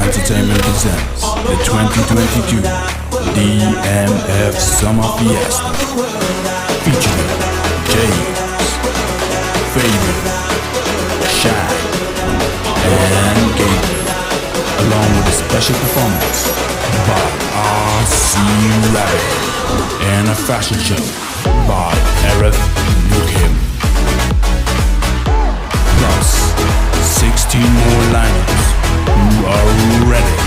Entertainment presents the 2022 Dmf Summer Fiesta, featuring James, Fabian, Shine, and Gabriel, along with a special performance by R.C. Rabbit and a fashion show by Eric Lukim. Plus 16 more lineups who are ready